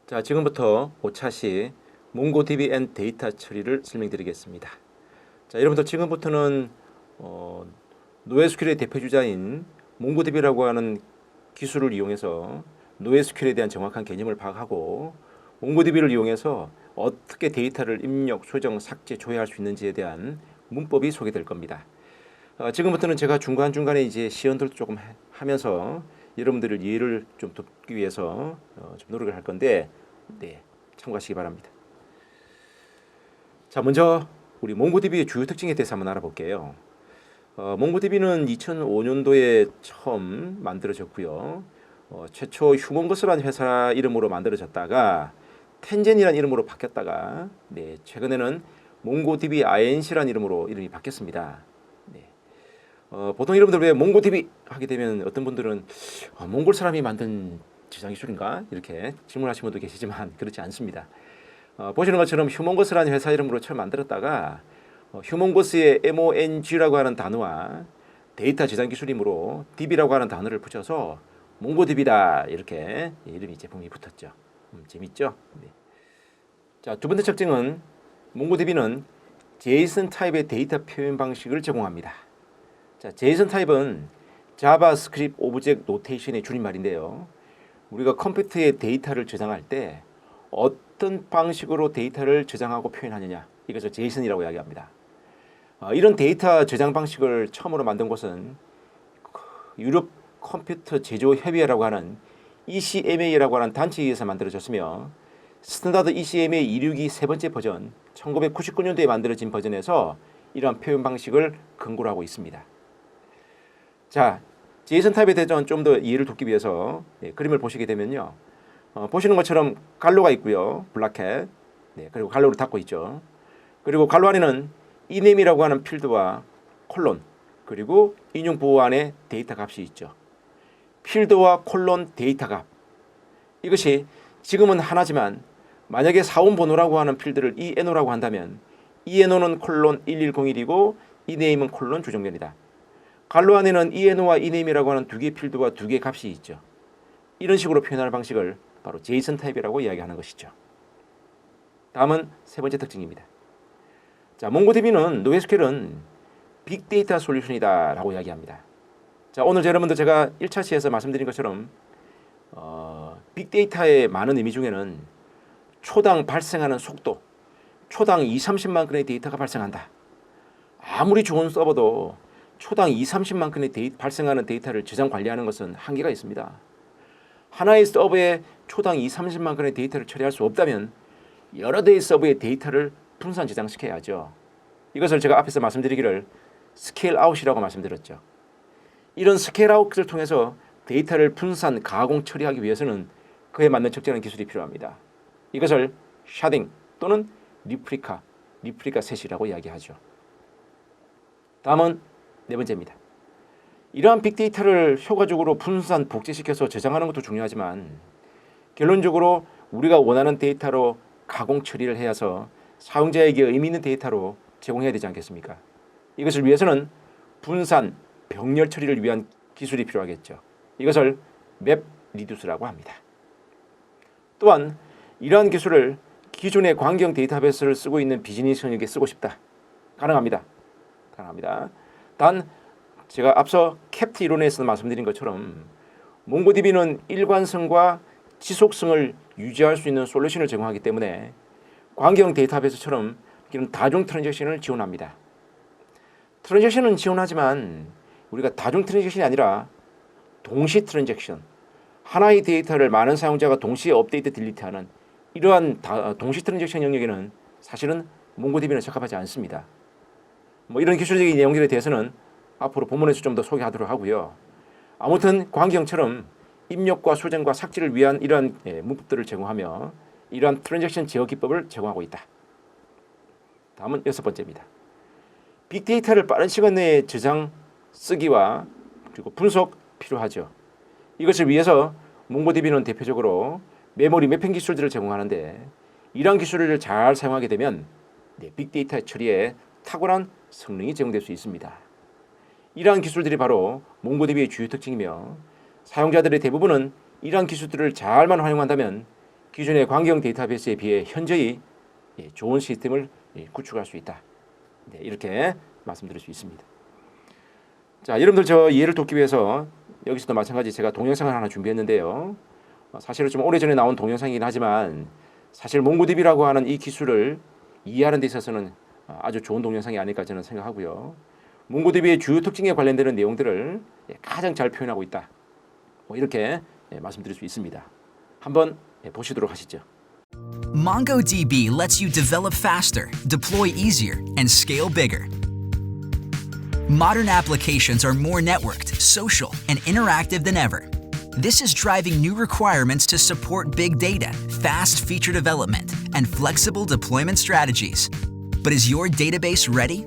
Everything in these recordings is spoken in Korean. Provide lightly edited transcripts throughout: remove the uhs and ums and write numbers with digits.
자, 지금부터 5차시 몽고DB 앤 데이터 처리를 설명드리겠습니다. 자, 여러분들 지금부터는 NoSQL의 대표주자인 몽고DB라고 하는 기술을 이용해서 NoSQL에 대한 정확한 개념을 파악하고 몽고DB를 이용해서 어떻게 데이터를 입력, 수정, 삭제, 조회할 수 있는지에 대한 문법이 소개될 겁니다. 지금부터는 제가 중간중간에 이제 시연들도 조금 하면서 여러분들을 이해를 좀 돕기 위해서 좀 노력을 할 건데 참고하시기 바랍니다. 자, 먼저 우리 몽고DB의 주요 특징에 대해서 한번 알아볼게요. 몽고DB는 2005년도에 처음 만들어졌고요. 최초 휴먼거스라는 회사 이름으로 만들어졌다가 텐젠이라는 이름으로 바뀌었다가 최근에는 몽고DB INC라는 이름으로 이름이 바뀌었습니다. 보통 여러분들 왜 몽고DB 하게 되면 어떤 분들은 몽골 사람이 만든 지상 기술인가 이렇게 질문하시는 분도 계시지만 그렇지 않습니다. 보시는 것처럼 휴먼거스라는 회사 이름으로 처음 만들었다가 휴먼거스의 MONG라고 하는 단어와 데이터 저장 기술이므로 DB라고 하는 단어를 붙여서 몽고DB다 이렇게 이름이 제품이 붙었죠. 재밌죠? 자, 두 번째 특징은 몽고DB는 JSON 타입의 데이터 표현 방식을 제공합니다. 자, JSON 타입은 자바스크립트 오브젝트 노테이션의 줄임말인데요. 우리가 컴퓨터에 데이터를 저장할 때 어떤 방식으로 데이터를 저장하고 표현하느냐 이것을 JSON이라고 이야기합니다. 이런 데이터 저장 방식을 처음으로 만든 곳은 유럽 컴퓨터 제조 협의회라고 하는 ECMA라고 하는 단체에 의해서 만들어졌으며 스탠다드 ECMA 262 세 번째 버전 1999년도에 만들어진 버전에서 이러한 표현 방식을 근거로 하고 있습니다. 자, JSON 타입에 대해서 좀 더 이해를 돕기 위해서 그림을 보시게 되면요. 보시는 것처럼 갈로가 있고요. 블락캣. 그리고 갈로를 닫고 있죠. 그리고 갈로 안에는 이네임이라고 하는 필드와 콜론 그리고 인용 보호 안에 데이터 값이 있죠. 필드와 콜론 데이터 값. 이것이 지금은 하나지만 만약에 사원번호라고 하는 필드를 ENO라고 한다면 ENO는 콜론 1101이고 이네임은 콜론 주정면이다. 갈로 안에는 ENO와 이네임이라고 하는 두 개의 필드와 두 개의 값이 있죠. 이런 식으로 표현하는 방식을 바로 JSON 타입이라고 이야기하는 것이죠. 다음은 세 번째 특징입니다. 자, 몽고DB는 NoSQL은 빅데이터 솔루션이다 라고 이야기합니다. 자, 오늘 여러분들 제가 1차 시에서 말씀드린 것처럼 빅데이터의 많은 의미 중에는 초당 발생하는 속도, 초당 30만 건의 데이터가 발생한다. 아무리 좋은 서버도 초당 30만 건의 발생하는 데이터를 저장 관리하는 것은 한계가 있습니다. 하나의 서버에 초당 30만 건의 데이터를 처리할 수 없다면 여러 대의 서버의 데이터를 분산 저장시켜야죠. 이것을 제가 앞에서 말씀드리기를 스케일 아웃이라고 말씀드렸죠. 이런 스케일 아웃을 통해서 데이터를 분산, 가공, 처리하기 위해서는 그에 맞는 적절한 기술이 필요합니다. 이것을 샤딩 또는 리플리카 셋이라고 이야기하죠. 다음은 네 번째입니다. 이러한 빅데이터를 효과적으로 분산, 복제시켜서 저장하는 것도 중요하지만 결론적으로 우리가 원하는 데이터로 가공 처리를 해서 사용자에게 의미 있는 데이터로 제공해야 되지 않겠습니까? 이것을 위해서는 분산, 병렬 처리를 위한 기술이 필요하겠죠. 이것을 맵 리듀스라고 합니다. 또한 이러한 기술을 기존의 광경 데이터베이스를 쓰고 있는 비즈니스 영역에 쓰고 싶다. 가능합니다. 단 제가 앞서 캡트 이론에서 말씀드린 것처럼 몽고DB는 일관성과 지속성을 유지할 수 있는 솔루션을 제공하기 때문에 광경 데이터베이스처럼 이런 다중 트랜잭션을 지원합니다. 트랜잭션은 지원하지만 우리가 다중 트랜잭션이 아니라 동시 트랜잭션, 하나의 데이터를 많은 사용자가 동시에 업데이트 딜리트하는 이러한 동시 트랜잭션 영역에는 사실은 몽고DB는 적합하지 않습니다. 이런 기술적인 내용들에 대해서는 앞으로 본문에서 좀 더 소개하도록 하고요. 아무튼 광경처럼 입력과 수정과 삭제를 위한 이러한 문법들을 제공하며 이러한 트랜잭션 제어 기법을 제공하고 있다. 다음은 여섯 번째입니다. 빅데이터를 빠른 시간 내에 저장, 쓰기와 그리고 분석 필요하죠. 이것을 위해서 몽고DB는 대표적으로 메모리 매핑 기술들을 제공하는데 이러한 기술을 잘 사용하게 되면 빅데이터 처리에 탁월한 성능이 제공될 수 있습니다. 이러한 기술들이 바로 몽고DB의 주요 특징이며 사용자들의 대부분은 이러한 기술들을 잘만 활용한다면 기존의 광경 데이터베이스에 비해 현저히 좋은 시스템을 구축할 수 있다. 네, 이렇게 말씀드릴 수 있습니다. 자, 여러분들 저 이해를 돕기 위해서 여기서도 마찬가지 제가 동영상을 하나 준비했는데요. 사실은 좀 오래전에 나온 동영상이긴 하지만 사실 몽고디비라고 하는 이 기술을 이해하는 데 있어서는 아주 좋은 동영상이 아닐까 저는 생각하고요. 몽고디비의 주요 특징에 관련되는 내용들을 가장 잘 표현하고 있다. 이렇게 말씀드릴 수 있습니다. 한번 보시도록 하시죠. MongoDB lets you develop faster, deploy easier, and scale bigger. Modern applications are more networked, social, and interactive than ever. This is driving new requirements to support big data, fast feature development, and flexible deployment strategies. But is your database ready?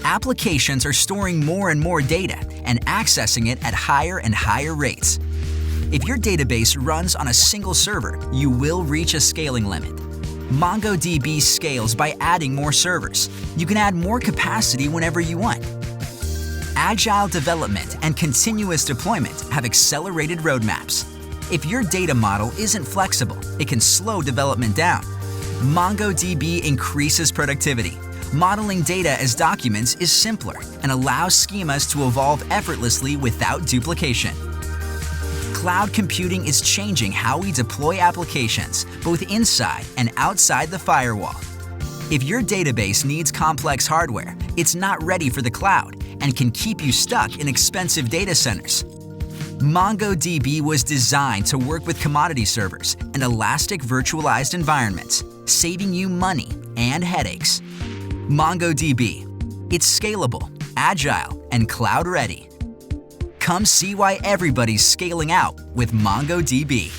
Applications are storing more and more data and accessing it at higher and higher rates. If your database runs on a single server, you will reach a scaling limit. MongoDB scales by adding more servers. You can add more capacity whenever you want. Agile development and continuous deployment have accelerated roadmaps. If your data model isn't flexible, it can slow development down. MongoDB increases productivity. Modeling data as documents is simpler and allows schemas to evolve effortlessly without duplication. Cloud computing is changing how we deploy applications, both inside and outside the firewall. If your database needs complex hardware, it's not ready for the cloud and can keep you stuck in expensive data centers. MongoDB was designed to work with commodity servers and elastic virtualized environments, saving you money and headaches. MongoDB. It's scalable, agile, and cloud-ready. Come see why everybody's scaling out with MongoDB.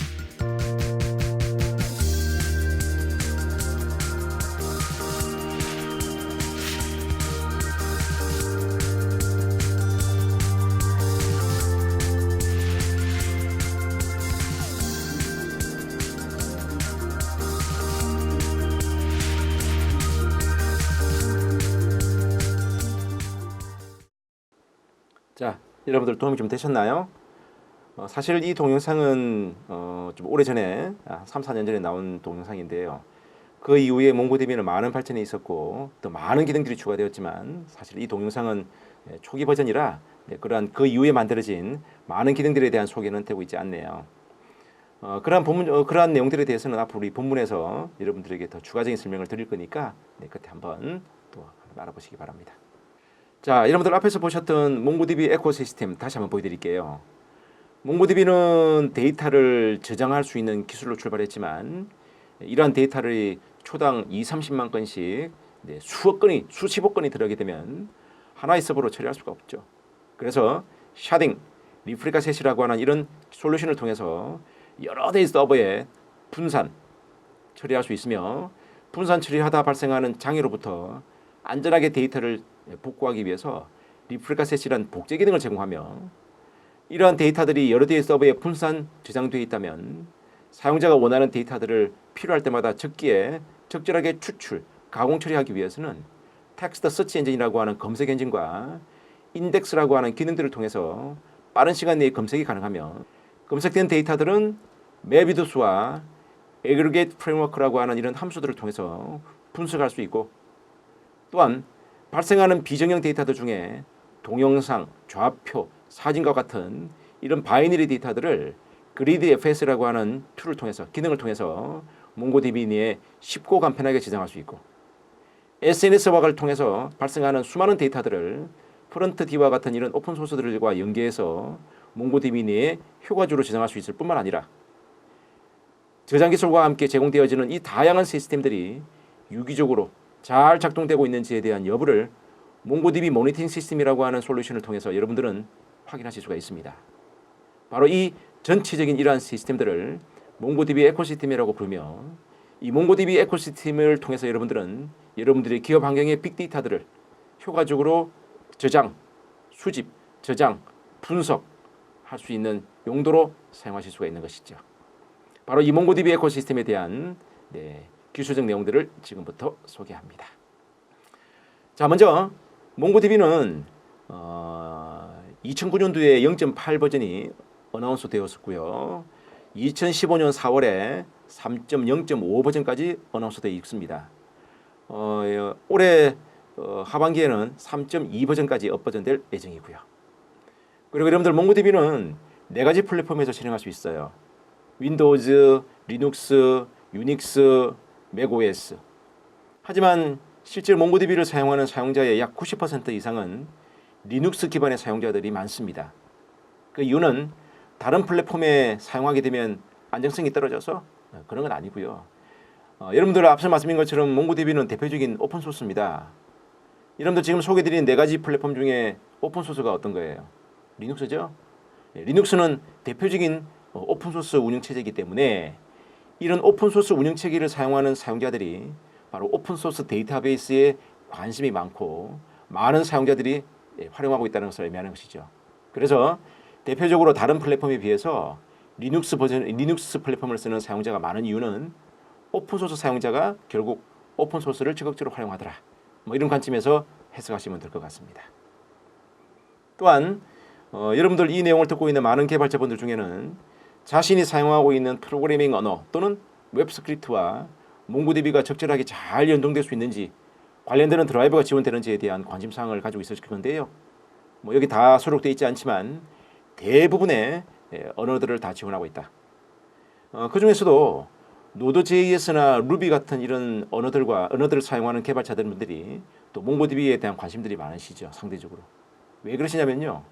자, 여러분들 도움이 좀 되셨나요? 사실 이 동영상은 좀 오래전에 3, 4년 전에 나온 동영상인데요. 그 이후에 몽고디비는 많은 발전이 있었고 또 많은 기능들이 추가되었지만 사실 이 동영상은 초기 버전이라 그러한 그 이후에 만들어진 많은 기능들에 대한 소개는 되고 있지 않네요. 그러한 내용들에 대해서는 앞으로 이 본문에서 여러분들에게 더 추가적인 설명을 드릴 거니까 그때 한번 또 알아보시기 바랍니다. 자, 여러분들 앞에서 보셨던 몽고디비 에코시스템 다시 한번 보여드릴게요. 몽고디비는 데이터를 저장할 수 있는 기술로 출발했지만 이러한 데이터를 초당 2~30만 건씩 수억 건이, 수십억 건이 들어가게 되면 하나의 서버로 처리할 수가 없죠. 그래서 샤딩, 리플리카 셋이라고 하는 이런 솔루션을 통해서 여러 대의 서버에 분산 처리할 수 있으며 분산 처리하다 발생하는 장애로부터 안전하게 데이터를 복구하기 위해서 리플리카 셋이라는 복제 기능을 제공하며 이러한 데이터들이 여러 대의 서버에 분산 저장되어 있다면 사용자가 원하는 데이터들을 필요할 때마다 적절하게 추출, 가공 처리하기 위해서는 텍스트 서치 엔진이라고 하는 검색 엔진과 인덱스라고 하는 기능들을 통해서 빠른 시간 내에 검색이 가능하며 검색된 데이터들은 메비두스와 애그리게이트 프레임워크라고 하는 이런 함수들을 통해서 분석할 수 있고 또한 발생하는 비정형 데이터들 중에 동영상, 좌표, 사진과 같은 이런 바이너리 데이터들을 그리드 FS라고 하는 툴을 통해서 기능을 통해서 몽고디비 내에 쉽고 간편하게 저장할 수 있고 SNS 와를 통해서 발생하는 수많은 데이터들을 프론트D와 같은 이런 오픈 소스들과 연계해서 몽고디비 내에 효과적으로 저장할 수 있을 뿐만 아니라 저장 기술과 함께 제공되어지는 이 다양한 시스템들이 유기적으로 잘 작동되고 있는지에 대한 여부를 몽고디비 모니터링 시스템이라고 하는 솔루션을 통해서 여러분들은 확인하실 수가 있습니다. 바로 이 전체적인 이러한 시스템들을 몽고디비 에코시스템이라고 부르며 이 몽고디비 에코시스템을 통해서 여러분들은 여러분들의 기업 환경의 빅데이터들을 효과적으로 저장, 수집, 저장, 분석할 수 있는 용도로 사용하실 수가 있는 것이죠. 바로 이 몽고디비 에코시스템에 대한 기술적 내용들을 지금부터 소개합니다. 자, 먼저 몽고디비는 2009년도에 0.8 버전이 어나운스 되었었고요. 2015년 4월에 3.0.5 버전까지 어나운서되어 있습니다. 올해 하반기에는 3.2 버전까지 업버전될 예정이고요. 그리고 여러분들 몽고DB는 4가지 플랫폼에서 실행할 수 있어요. 윈도우즈, 리눅스, 유닉스, 맥OS. 하지만 실제 몽고DB를 사용하는 사용자의 약 90% 이상은 리눅스 기반의 사용자들이 많습니다. 그 이유는 다른 플랫폼에 사용하게 되면 안정성이 떨어져서 그런 건 아니고요. 여러분들 앞서 말씀드린 것처럼 몽고DB는 대표적인 오픈소스입니다. 여러분들 지금 소개드린 4가지 플랫폼 중에 오픈소스가 어떤 거예요? 리눅스죠? 리눅스는 대표적인 오픈소스 운영체제이기 때문에 이런 오픈소스 운영체계를 사용하는 사용자들이 바로 오픈소스 데이터베이스에 관심이 많고 많은 사용자들이 활용하고 있다는 것을 의미하는 것이죠. 그래서 대표적으로 다른 플랫폼에 비해서 리눅스 플랫폼을 쓰는 사용자가 많은 이유는 오픈소스 사용자가 결국 오픈소스를 적극적으로 활용하더라. 이런 관점에서 해석하시면 될 것 같습니다. 또한 여러분들 이 내용을 듣고 있는 많은 개발자분들 중에는 자신이 사용하고 있는 프로그래밍 언어 또는 웹스크립트와 몽고DB가 적절하게 잘 연동될 수 있는지 관련되는 드라이버가 지원되는지에 대한 관심사항을 가지고 있을 건데요. 여기 다 수록되어 있지 않지만 대부분의 언어들을 다 지원하고 있다. 그 중에서도 노드.js나 루비 같은 이런 언어들을 사용하는 개발자들분들이 또 몽고DB에 대한 관심들이 많으시죠. 상대적으로. 왜 그러시냐면요.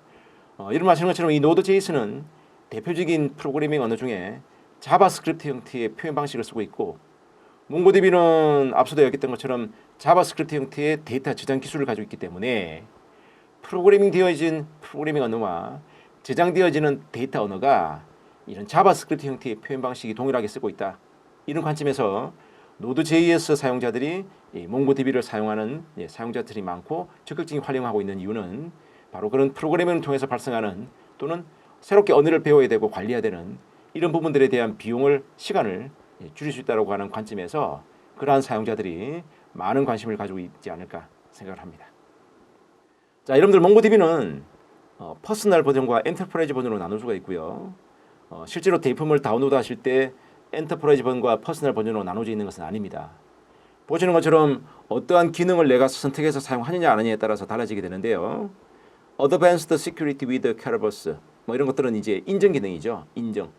여러분 아시는 것처럼 이 노드.js는 대표적인 프로그래밍 언어 중에 자바스크립트 형태의 표현 방식을 쓰고 있고 몽고DB는 앞서도 얘기했던 것처럼 자바스크립트 형태의 데이터 저장 기술을 가지고 있기 때문에 프로그래밍 언어와 저장되어지는 데이터 언어가 이런 자바스크립트 형태의 표현 방식이 동일하게 쓰고 있다. 이런 관점에서 노드.js 사용자들이 몽고DB를 사용하는 사용자들이 많고 적극적인 활용하고 있는 이유는 바로 그런 프로그래밍을 통해서 발생하는 또는 새롭게 언어를 배워야 되고 관리해야 되는 이런 부분들에 대한 시간을 줄일 수 있다고 하는 관점에서 그러한 사용자들이 많은 관심을 가지고 있지 않을까 생각을 합니다. 자, 여러분들 몽고DB는 퍼스널 버전과 엔터프라이즈 버전으로 나눌 수가 있고요. 실제로 제품을 다운로드 하실 때 엔터프라이즈 버전과 퍼스널 버전으로 나눠져 있는 것은 아닙니다. 보시는 것처럼 어떠한 기능을 내가 선택해서 사용하느냐 안 하느냐에 따라서 달라지게 되는데요. Advanced Security with Kerberos 이런 것들은 이제 인정 기능이죠. 인정.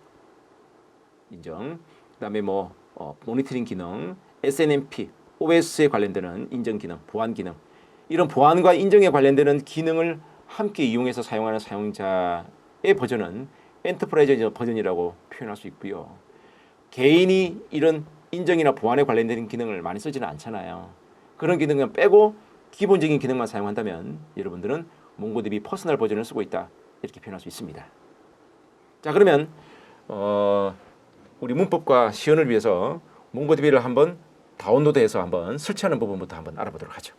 그다음에 모니터링 기능, SNMP, OS에 관련되는 인정 기능, 보안 기능. 이런 보안과 인정에 관련되는 기능을 함께 이용해서 사용하는 사용자의 버전은 엔터프라이즈 버전이라고 표현할 수 있고요. 개인이 이런 인정이나 보안에 관련된 기능을 많이 쓰지는 않잖아요. 그런 기능은 빼고 기본적인 기능만 사용한다면 여러분들은 몽고DB 퍼스널 버전을 쓰고 있다. 이렇게 표현할 수 있습니다. 자, 그러면 우리 문법과 시연을 위해서 몽고DB를 한번 다운로드해서 한번 설치하는 부분부터 한번 알아보도록 하죠.